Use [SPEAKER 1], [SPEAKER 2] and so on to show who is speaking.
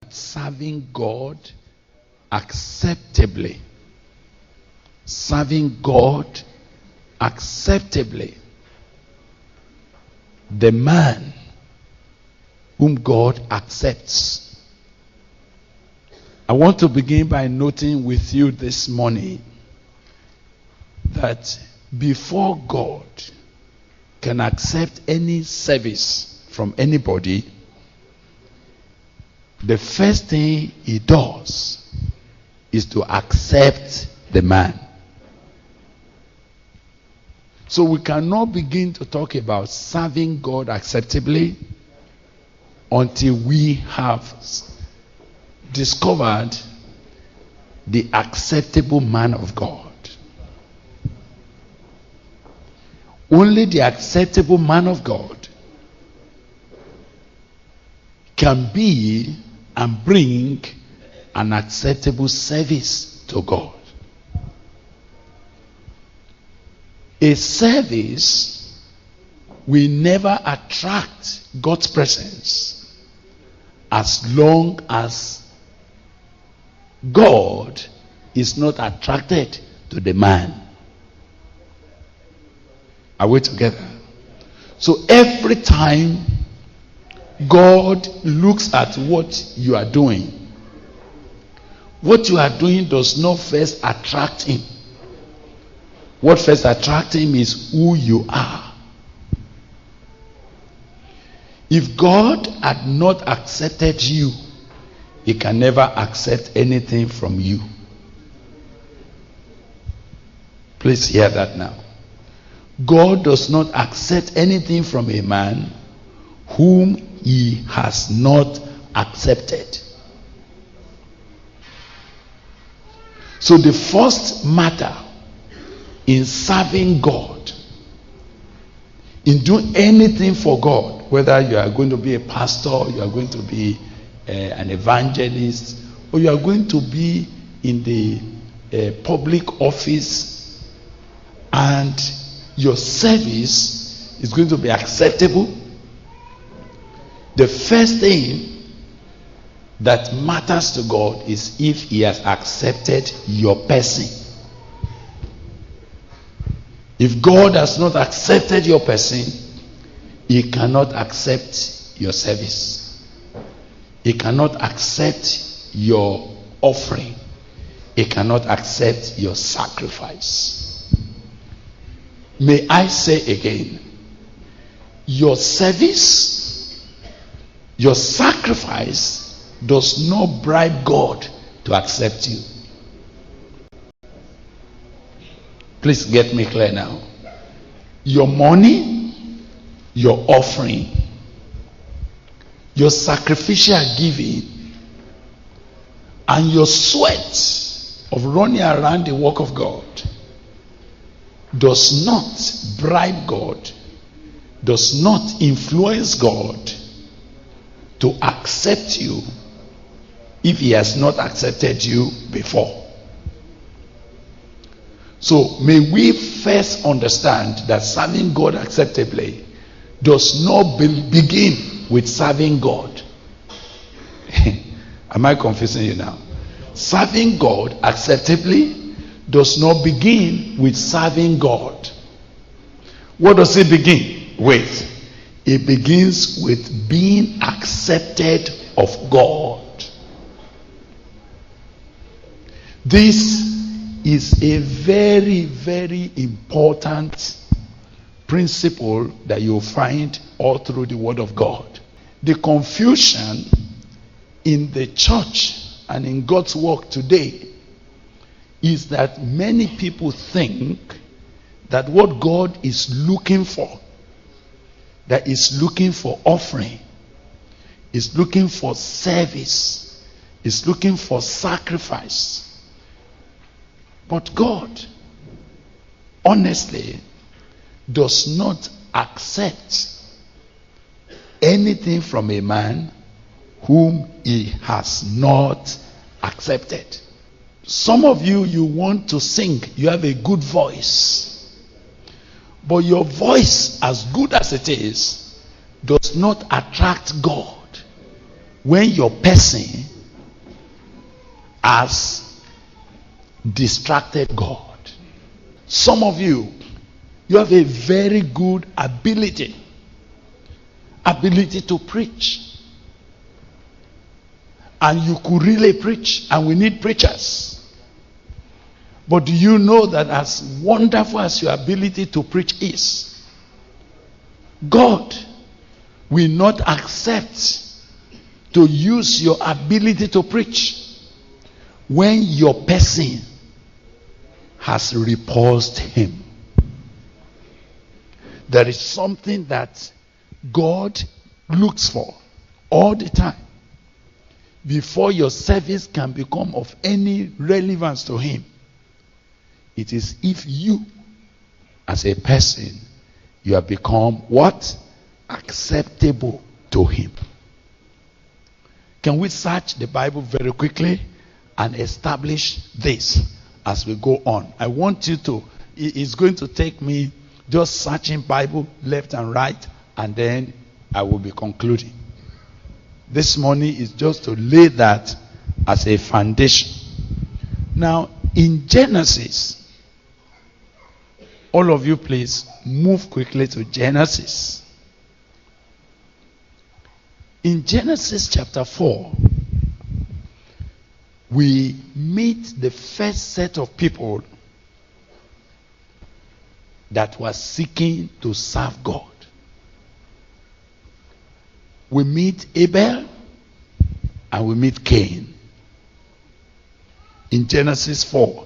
[SPEAKER 1] Serving God acceptably. Serving God acceptably. The man whom God accepts. I want to begin by noting with you this morning that before God can accept any service from anybody, the first thing he does is to accept the man. So we cannot begin to talk about serving God acceptably until we have discovered the acceptable man of God. Only the acceptable man of God can be and bring an acceptable service to God. A service will never attract God's presence as long as God is not attracted to the man. Are we together? So every time God looks at what you are doing, what you are doing does not first attract him. What first attracts him is who you are. If God had not accepted you, he can never accept anything from you. Please hear that now. God does not accept anything from a man whom he has not accepted. So the first matter in serving God, in doing anything for God, whether you are going to be a pastor, you are going to be an evangelist, or you are going to be in the public office, and your service is going to be acceptable, the first thing that matters to God is if he has accepted your person. If God has not accepted your person, he cannot accept your service. He cannot accept your offering. He cannot accept your sacrifice. May I say again, your service, your sacrifice does not bribe God to accept you. Please get me clear now. Your money, your offering, your sacrificial giving, and your sweat of running around the work of God does not bribe God, does not influence God to accept you if he has not accepted you before. So may we first understand that serving God acceptably does not begin with serving God. Am I confusing you now? Serving God acceptably does not begin with serving God. What does it begin with? It begins with being accepted of God. This is a very, very important principle that you'll find all through the Word of God. The confusion in the church and in God's work today is that many people think that what God is looking for, that is looking for offering, is looking for service, is looking for sacrifice. But God, honestly, does not accept anything from a man whom he has not accepted. Some of you want to sing, you have a good voice, but your voice, as good as it is, does not attract God when your person has distracted God. Some of you have a very good ability to preach. And you could really preach, and we need preachers. But do you know that as wonderful as your ability to preach is, God will not accept to use your ability to preach when your person has repulsed him. There is something that God looks for all the time before your service can become of any relevance to him. It is if you, as a person, you have become what? Acceptable to him. Can we search the Bible very quickly and establish this as we go on? I want you to, it's going to take me just searching Bible left and right, and then I will be concluding. This morning is just to lay that as a foundation. Now, in Genesis, all of you please move quickly to Genesis. In Genesis chapter 4, we meet the first set of people that were seeking to serve God. We meet Abel and we meet Cain. In Genesis 4,